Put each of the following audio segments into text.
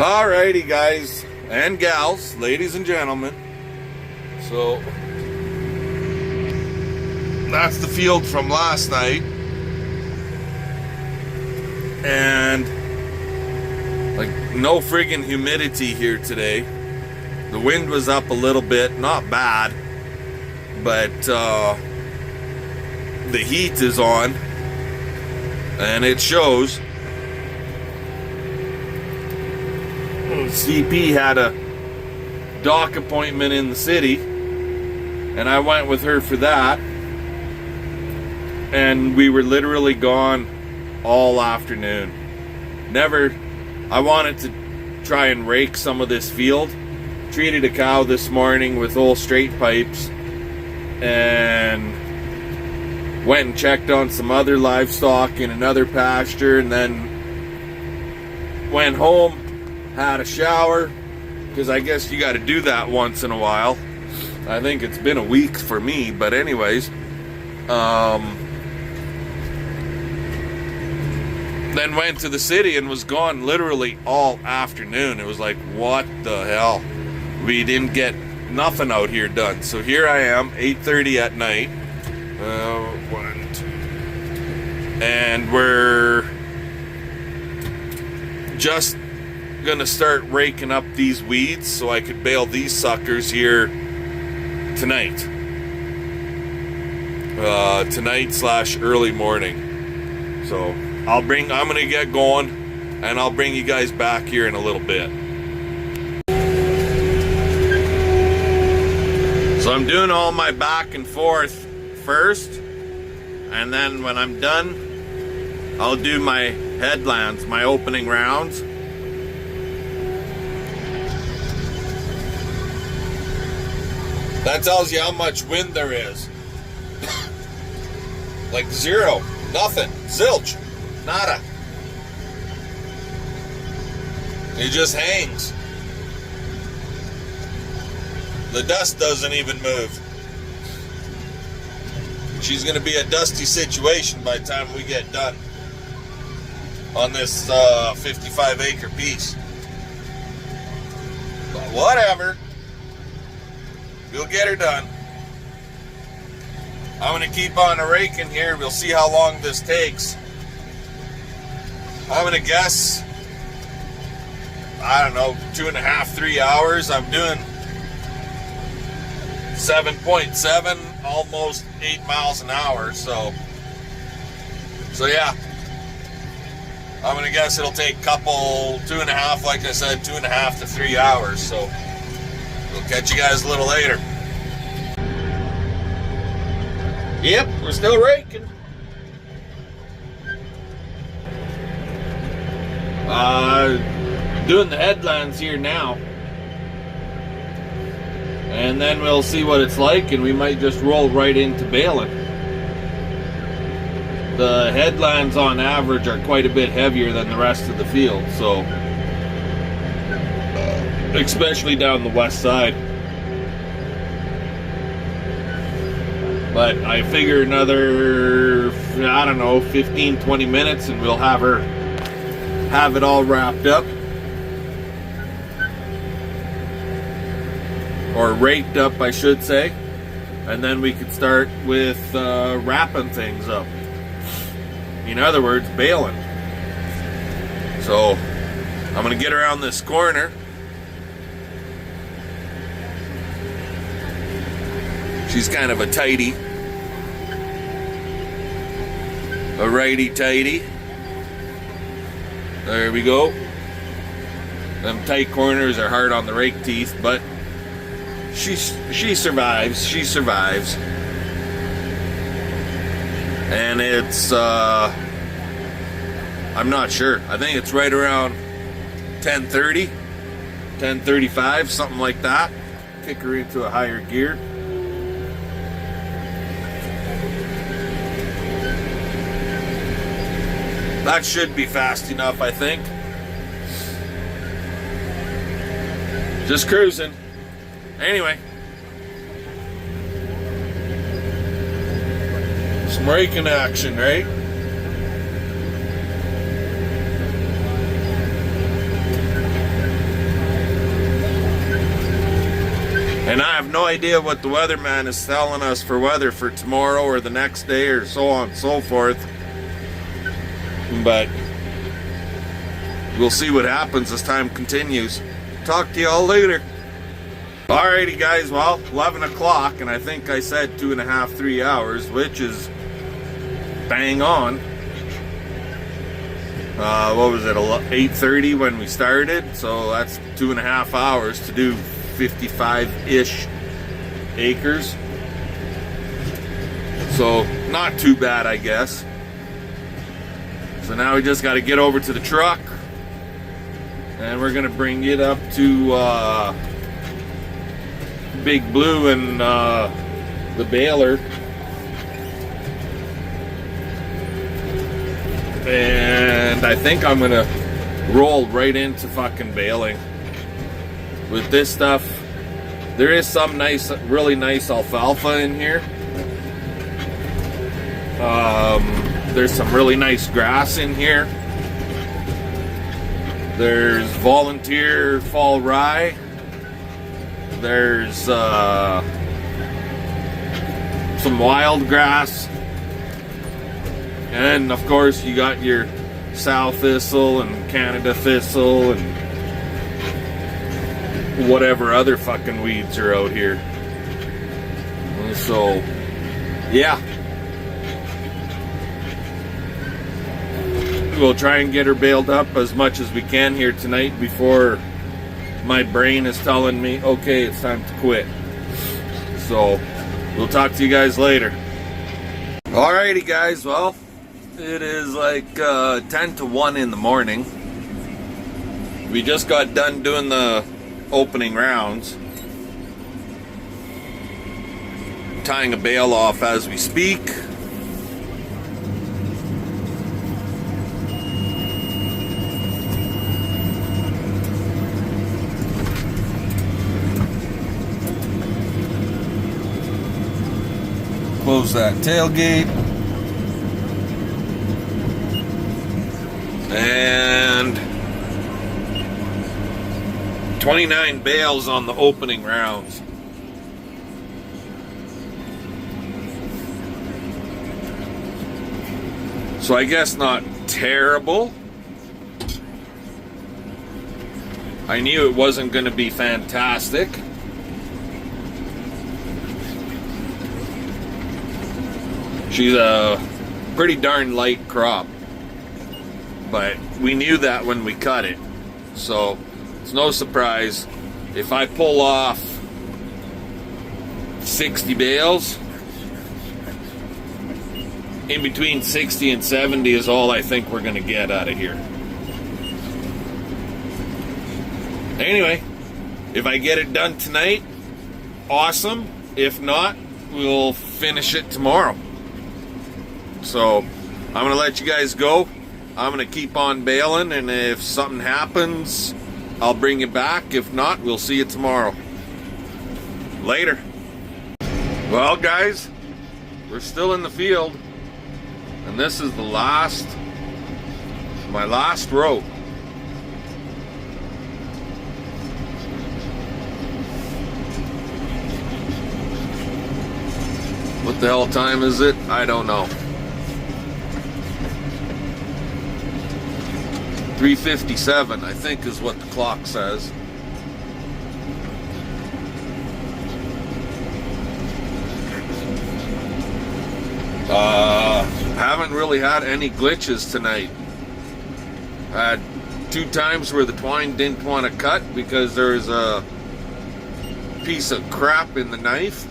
Alrighty, guys and gals, ladies and gentlemen. So that's the field from last night, and like no friggin' humidity here today. The wind was up a little bit, not bad, but the heat is on, and it shows. CP had a doc appointment in the city, and I went with her for that, and we were literally gone all afternoon. I wanted to try and rake some of this field. Treated a cow this morning with old straight pipes, and went and checked on some other livestock in another pasture, and then went home, had a shower, because I guess you got to do that once in a while. I think it's been a week for me, but anyways, then went to the city and was gone literally all afternoon. It was like, what the hell? We didn't get nothing out here done. So here I am, 8:30 at night. And we're just gonna start raking up these weeds so I could bale these suckers here tonight. Tonight/early morning. So I'm gonna get going, and I'll bring you guys back here in a little bit. So I'm doing all my back and forth first, and then when I'm done, I'll do my headlands, my opening rounds. That tells you how much wind there is. Like zero, nothing, zilch, nada. It just hangs. The dust doesn't even move. She's going to be a dusty situation by the time we get done on this 55-acre piece. But whatever. We'll get her done. I'm going to keep on raking here. We'll see how long this takes. I'm going to guess, I don't know, 2.5, 3 hours. I'm doing 7.7, almost 8 miles an hour. So yeah. I'm going to guess it'll take 2.5, like I said, 2.5 to 3 hours. So we'll catch you guys a little later. Yep, we're still raking. Doing the headlands here now. And then we'll see what it's like, and we might just roll right into baling. The headlands on average are quite a bit heavier than the rest of the field, so especially down the west side. But I figure another, I don't know, 15, 20 minutes and we'll have it all wrapped up. Or raked up, I should say. And then we could start with wrapping things up. In other words, baling. So I'm going to get around this corner. She's kind of a tighty. A righty-tighty. There we go. Them tight corners are hard on the rake teeth, but she survives. She survives. And it's, I'm not sure. I think it's right around 10:30, 10:35, something like that. Kick her into a higher gear. That should be fast enough, I think. Just cruising. Anyway. Some raking action, right? And I have no idea what the weatherman is telling us for weather for tomorrow or the next day or so on and so forth. But we'll see what happens as time continues. Talk to you all later. Alrighty guys, well, 11 o'clock, and I think I said 2.5, 3 hours, which is bang on. What was it, 8:30 when we started? So that's 2.5 hours to do 55-ish acres. So not too bad, I guess. So now we just got to get over to the truck, and we're gonna bring it up to Big Blue and the baler, and I think I'm gonna roll right into fucking baling with this stuff. There is some nice, really nice alfalfa in here. There's some really nice grass in here. There's volunteer fall rye. There's some wild grass. And of course you got your sow thistle and Canada thistle and whatever other fucking weeds are out here. So, yeah. We'll try and get her baled up as much as we can here tonight before my brain is telling me, okay, it's time to quit. So, we'll talk to you guys later. Alrighty guys, well, it is like 10 to 1 in the morning. We just got done doing the opening rounds. Tying a bale off as we speak. Close that tailgate. And 29 bales on the opening rounds. So I guess not terrible. I knew it wasn't going to be fantastic. She's a pretty darn light crop, but we knew that when we cut it, so it's no surprise. If I pull off 60 bales, in between 60 and 70 is all I think we're going to get out of here. Anyway, if I get it done tonight, awesome. If not, we'll finish it tomorrow. So I'm going to let you guys go. I'm going to keep on baling, and if something happens, I'll bring you back. If not, we'll see you tomorrow. Later. Well, guys, we're still in the field, and this is the my last row. What the hell time is it? I don't know. 3:57, I think, is what the clock says. Haven't really had any glitches tonight. I had 2 times where the twine didn't want to cut because there's a piece of crap in the knife.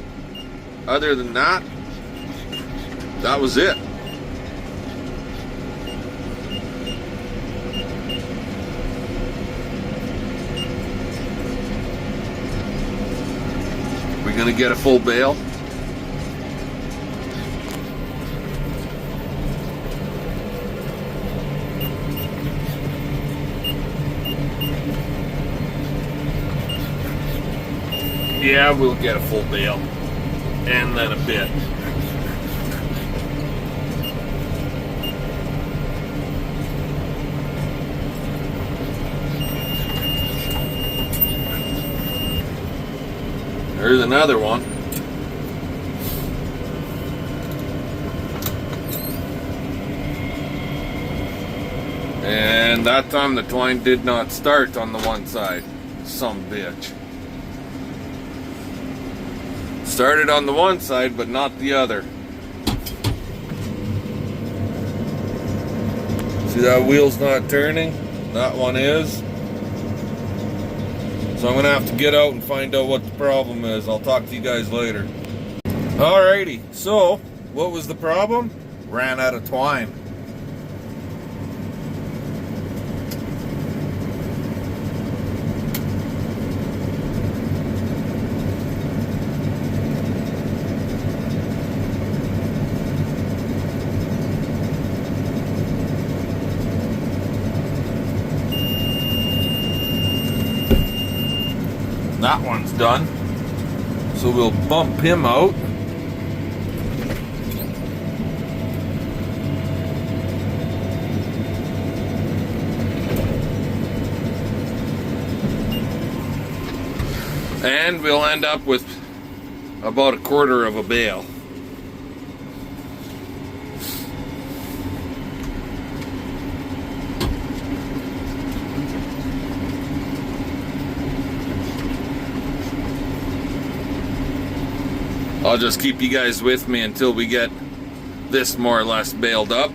Other than that, that was it. We're gonna get a full bale. Yeah, we'll get a full bale. And then a bit. There's another one. And that time the twine did not start on the one side. Some bitch. Started on the one side, but not the other. See that wheel's not turning? That one is. So I'm gonna have to get out and find out what the problem is. I'll talk to you guys later. Alrighty, so what was the problem? Ran out of twine. That one's done. So we'll bump him out. And we'll end up with about 1/4 of a bale. I'll just keep you guys with me until we get this more or less baled up.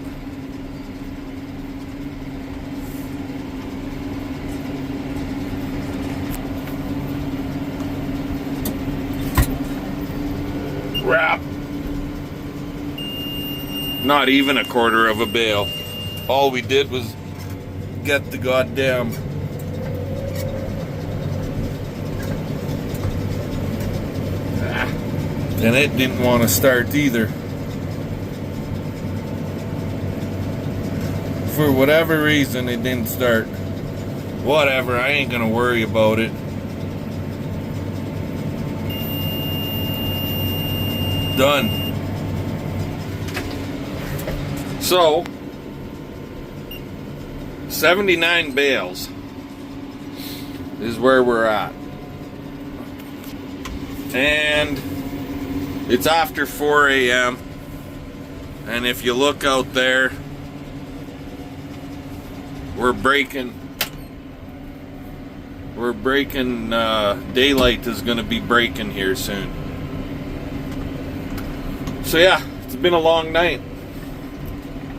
Wrap. Not even 1/4 of a bale. All we did was get the goddamn and it didn't want to start either. For whatever reason, it didn't start. Whatever, I ain't gonna worry about it. Done. So, 79 bales is where we're at. And it's after 4 a.m. and if you look out there, we're breaking daylight is going to be breaking here soon. So yeah, it's been a long night,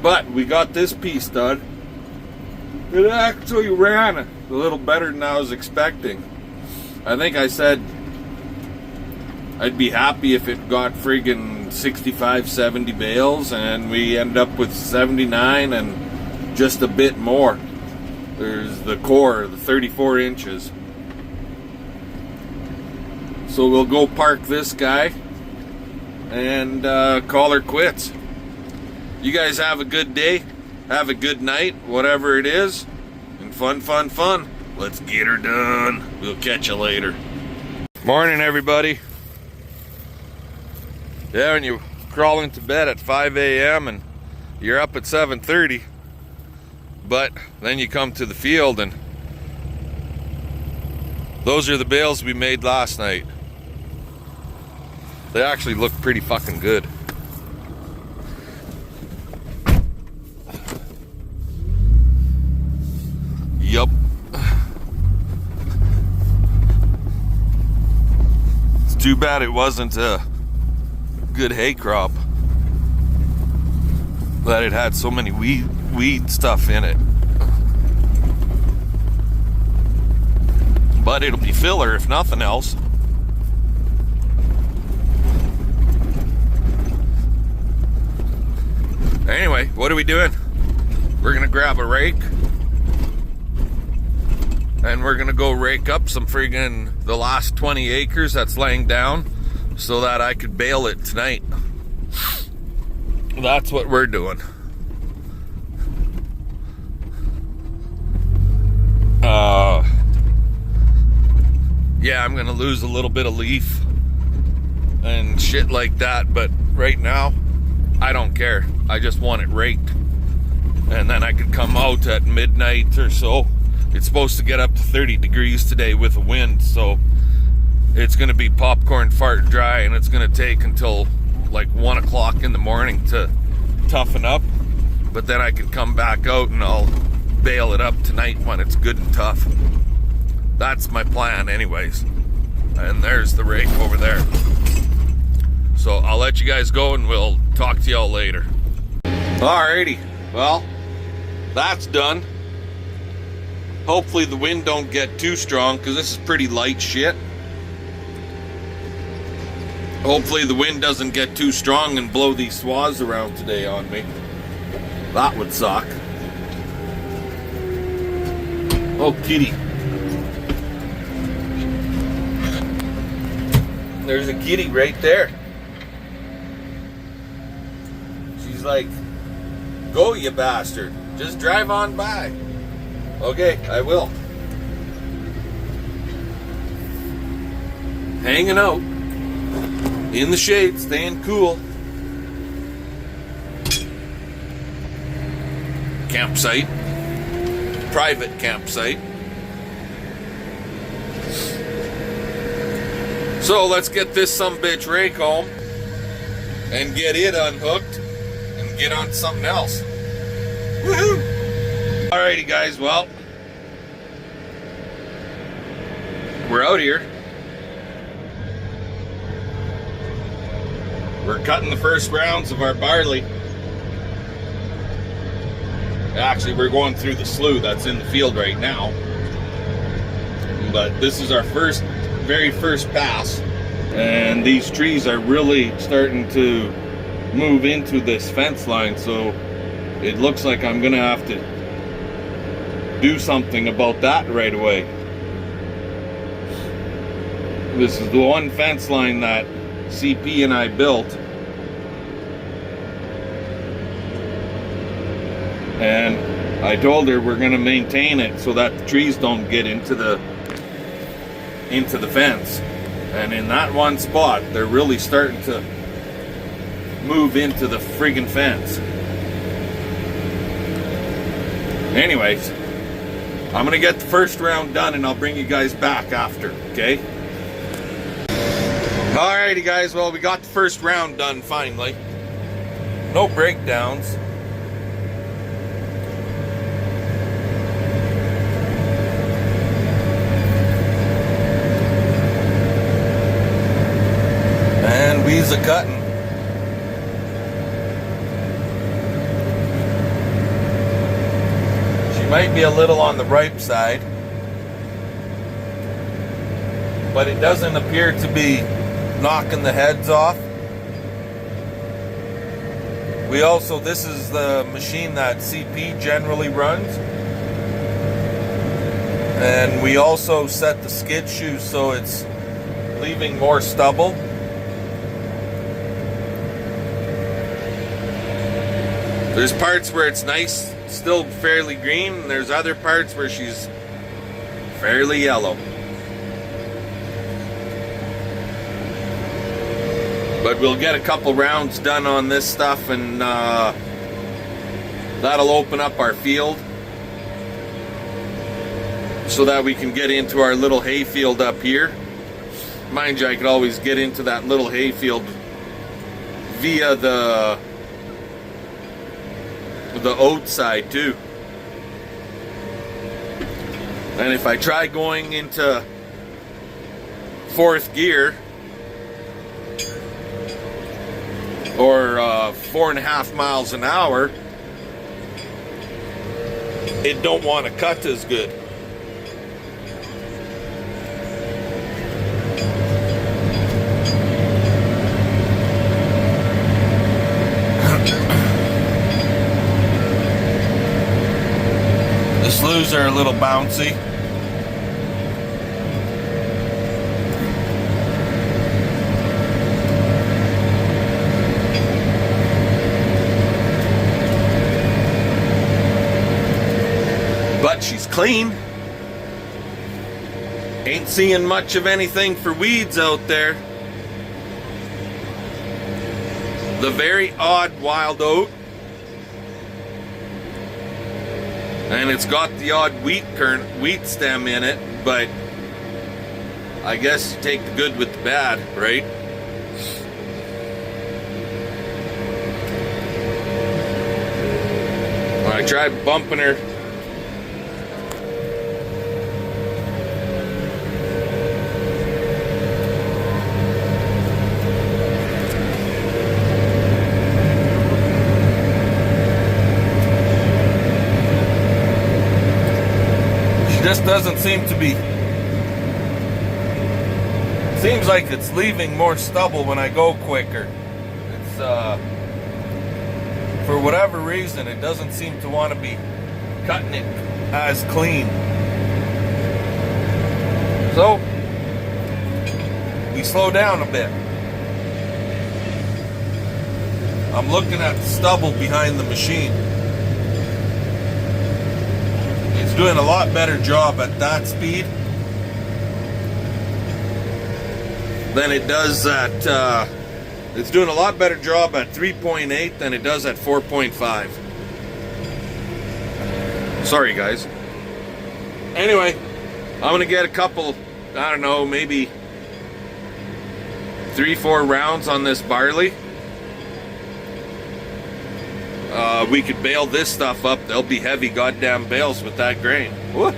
but we got this piece done. It actually ran a little better than I was expecting. I think I said I'd be happy if it got friggin' 65, 70 bales, and we ended up with 79 and just a bit more. There's the core, the 34 inches. So we'll go park this guy and call her quits. You guys have a good day, have a good night, whatever it is, and fun, fun, fun. Let's get her done. We'll catch you later. Morning, everybody. Yeah, when you crawl into bed at 5 a.m. and you're up at 7:30, but then you come to the field and those are the bales we made last night. They actually look pretty fucking good. Yup. It's too bad it wasn't a good hay crop, that it had so many weed stuff in it. But it'll be filler if nothing else. Anyway, what are we doing? We're gonna grab a rake and we're gonna go rake up some friggin' the last 20 acres that's laying down so that I could bale it tonight. That's what we're doing. Yeah, I'm gonna lose a little bit of leaf and shit like that, but right now I don't care. I just want it raked, and then I could come out at midnight or so. It's supposed to get up to 30 degrees today with a wind, so it's going to be popcorn fart dry, and it's going to take until like 1 o'clock in the morning to toughen up. But then I can come back out and I'll bale it up tonight when it's good and tough. That's my plan anyways. And there's the rake over there. So I'll let you guys go and we'll talk to y'all later. Alrighty, well, that's done. Hopefully the wind don't get too strong, because this is pretty light shit. Hopefully the wind doesn't get too strong and blow these swaths around today on me. That would suck. Oh, kitty. There's a kitty right there. She's like, go you bastard. Just drive on by. Okay, I will. Hanging out. In the shade, staying cool. Campsite. Private campsite. So let's get this sumbitch rake home and get it unhooked and get on to something else. Woohoo! Alrighty guys, well, we're out here. We're cutting the first rounds of our barley. Actually, we're going through the slough that's in the field right now. But this is our very first pass. And these trees are really starting to move into this fence line, so it looks like I'm gonna have to do something about that right away. This is the one fence line that CP and I built, and I told her we're going to maintain it so that the trees don't get into the fence. And in that one spot, they're really starting to move into the friggin' fence. Anyways, I'm going to get the first round done and I'll bring you guys back after, okay? Alrighty guys, well, we got the first round done finally. No breakdowns. And we's a cutting. She might be a little on the ripe side, but it doesn't appear to be knocking the heads off. We also, this is the machine that CP generally runs, and we also set the skid shoe so it's leaving more stubble. There's parts where it's nice, still fairly green, and there's other parts where she's fairly yellow. But we'll get a couple rounds done on this stuff, and that'll open up our field so that we can get into our little hay field up here. Mind you, I could always get into that little hay field via the oat side too. And if I try going into fourth gear, or 4.5 miles an hour, it don't want to cut as good. The sloughs are a little bouncy. But she's clean. Ain't seeing much of anything for weeds out there. The very odd wild oat. And it's got the odd wheat stem in it, but I guess you take the good with the bad, right? When I tried bumping her, she just doesn't seem to be. Seems like it's leaving more stubble when I go quicker. It's for whatever reason, it doesn't seem to want to be cutting it as clean. So we slow down a bit. I'm looking at the stubble behind the machine. It's doing a lot better job at that speed than it does at, it's doing a lot better job at 3.8 than it does at 4.5. Sorry guys. Anyway, I'm gonna get a couple, I don't know, maybe 3-4 rounds on this barley. We could bale this stuff up. They'll be heavy goddamn bales with that grain. Woo.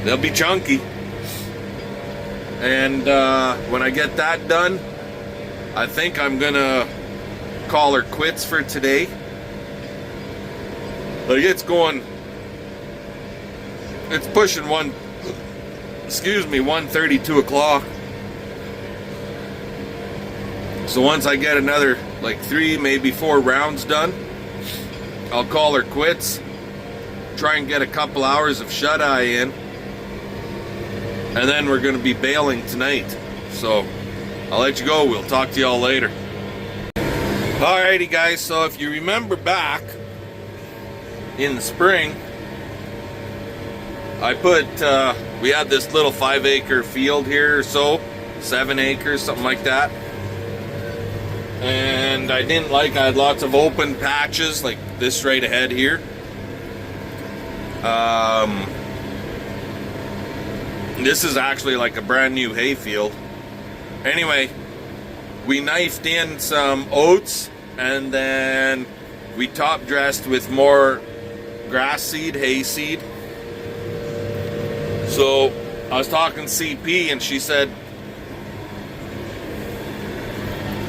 They'll be chunky. And when I get that done, I think I'm gonna call her quits for today. Like it's going, it's pushing 1:32 o'clock. So once I get another like 3, maybe 4 rounds done, I'll call her quits. Try and get a couple hours of shut-eye in. And then we're going to be baling tonight. So I'll let you go. We'll talk to y'all later. Alrighty guys, so if you remember back in the spring, I put, we had this little 5-acre field here or so, 7 acres, something like that. And I didn't like, I had lots of open patches like this right ahead here. This is actually like a brand new hay field. Anyway, we knifed in some oats and then we top dressed with more grass seed, hay seed. So I was talking CP and she said,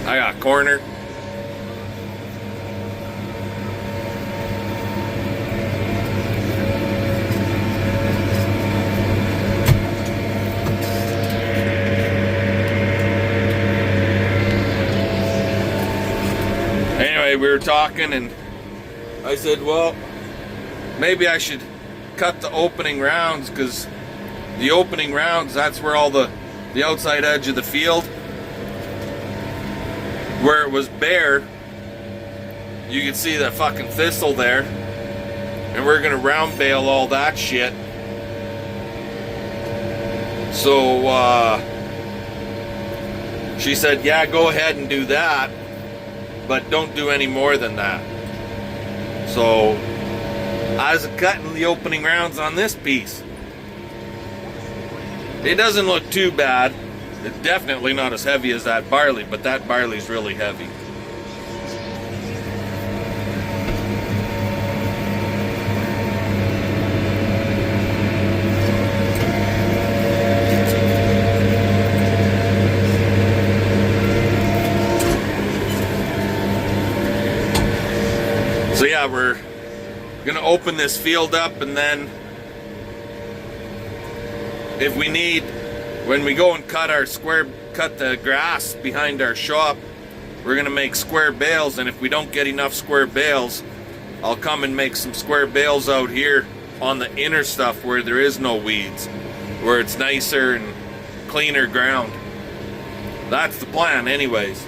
I got a corner. Anyway, we were talking and I said, well, maybe I should cut the opening rounds, because the opening rounds, that's where all the outside edge of the field, where it was bare, you can see that fucking thistle there, and we're gonna round bale all that shit. So she said, yeah, go ahead and do that, but don't do any more than that. So I was cutting the opening rounds on this piece. It doesn't look too bad. It's definitely not as heavy as that barley, but that barley's really heavy. So yeah, we're gonna open this field up, and then if we need, when we go and cut the grass behind our shop, we're gonna make square bales. And if we don't get enough square bales, I'll come and make some square bales out here on the inner stuff where there is no weeds, where it's nicer and cleaner ground. That's the plan anyways.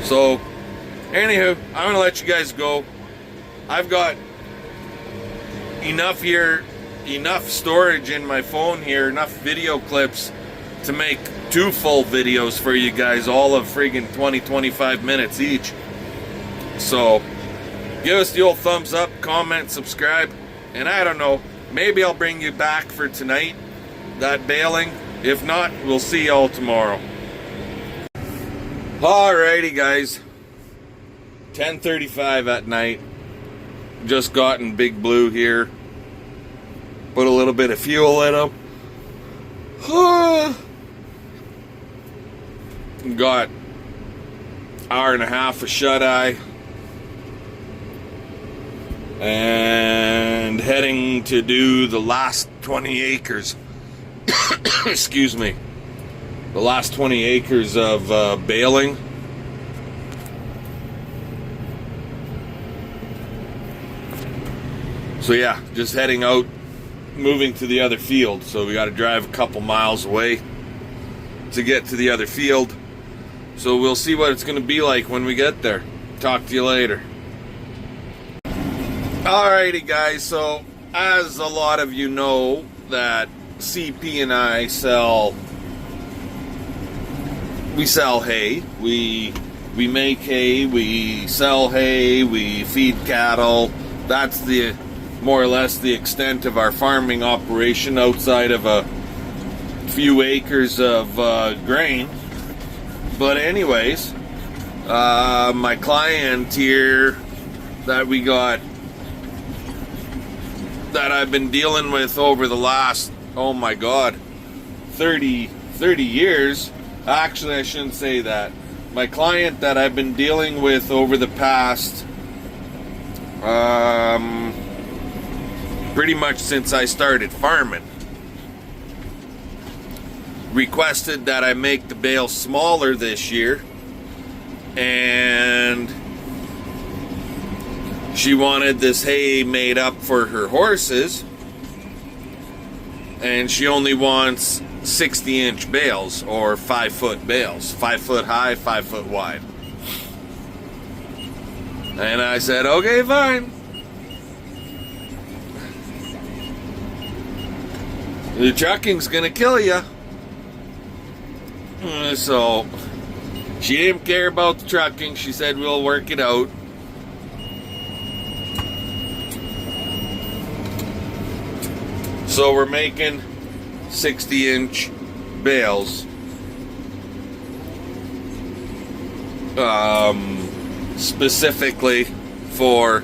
So anywho, I'm gonna let you guys go. I've got enough here, enough storage in my phone here, enough video clips to make 2 full videos for you guys, all of friggin' 20-25 minutes each. So give us the old thumbs up, comment, subscribe, and I don't know, maybe I'll bring you back for tonight that baling. If not, we'll see y'all tomorrow. Alrighty guys, 10:35 at night. Just gotten Big Blue here. Put a little bit of fuel in him. Got hour and a half of shut-eye. And heading to do the last 20 acres. Excuse me. The last 20 acres of baling. So yeah, just heading out, moving to the other field. So we got to drive a couple miles away to get to the other field. So we'll see what it's going to be like when we get there. Talk to you later. Alrighty guys, so as a lot of you know, that CP and I sell hay. We make hay, we sell hay, we feed cattle. That's the more or less the extent of our farming operation outside of a few acres of grain. But anyways, my client here that we got, that I've been dealing with over the last, oh my god, 30 years. Actually, I shouldn't say that. My client that I've been dealing with over the past, pretty much since I started farming, requested that I make the bale smaller this year, and she wanted this hay made up for her horses, and she only wants 60-inch bales, or 5-foot bales, 5 foot high, 5 foot wide. And I said, okay, fine. The trucking's gonna kill you. So she didn't care about the trucking. She said we'll work it out. So we're making 60-inch bales, specifically for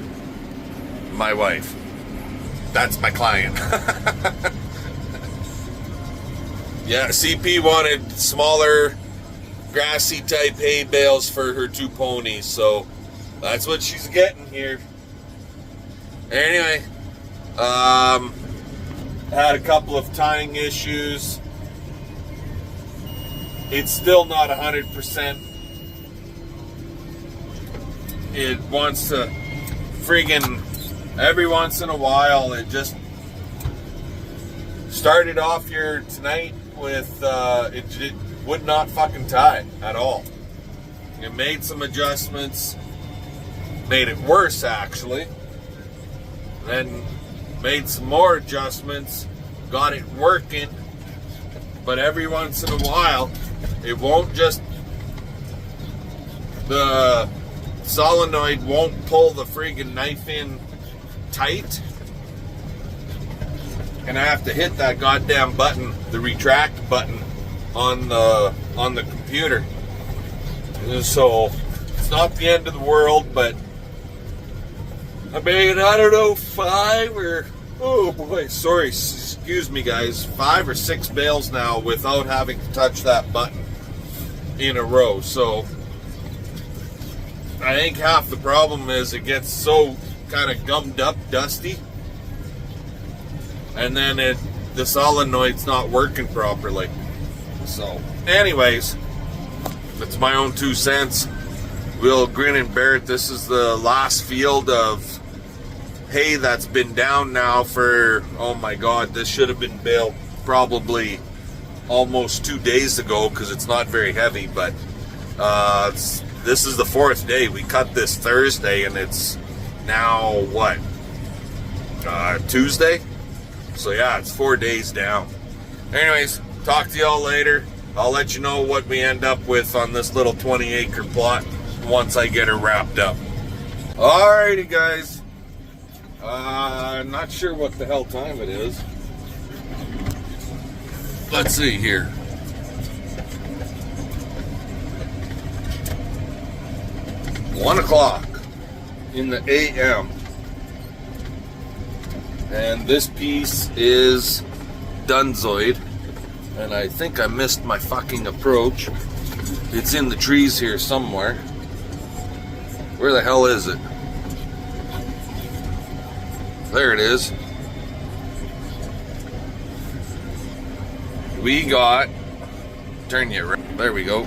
my wife. That's my client. Yeah, CP wanted smaller, grassy type hay bales for her 2 ponies, so that's what she's getting here. Anyway, had a couple of tying issues. It's still not 100%. It wants to friggin' every once in a while. It just started off here tonight with it would not fucking tie at all. It made some adjustments, made it worse actually. Then made some more adjustments, got it working, but every once in a while it won't just, the solenoid won't pull the friggin' knife in tight, and I have to hit that goddamn button, the retract button on the computer. So it's not the end of the world, but I made, I don't know, 5 or, oh boy, sorry, excuse me guys, 5 or 6 bales now without having to touch that button in a row. So I think half the problem is it gets so kind of gummed up, dusty, and then the solenoid's not working properly. So anyways, that's my own 2 cents. We'll grin and bear it. This is the last field of hay that's been down now for, oh my god, this should have been baled probably almost 2 days ago because it's not very heavy, but this is the 4th day. We cut this Thursday and it's now what, Tuesday? So yeah, it's 4 days down. Anyways, talk to y'all later. I'll let you know what we end up with on this little 20-acre plot once I get her wrapped up. Alrighty guys, I'm not sure what the hell time it is. Let's see here. 1 o'clock in the AM. And this piece is Dunzoid. And I think I missed my fucking approach. It's in the trees here somewhere. Where the hell is it? There it is. We got, turn you around. There we go.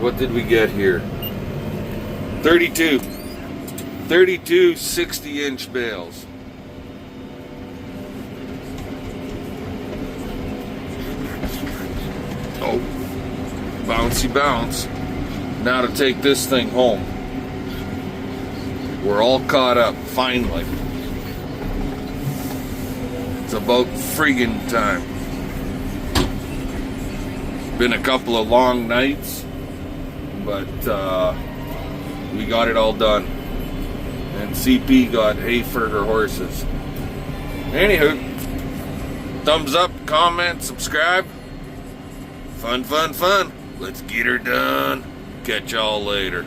What did we get here? 32 60-inch bales. Oh, bouncy bounce. Now to take this thing home. We're all caught up, finally. It's about friggin' time. Been a couple of long nights, but we got it all done. And CP got hay for her horses. Anywho, thumbs up, comment, subscribe. Fun, fun, fun. Let's get her done. Catch y'all later.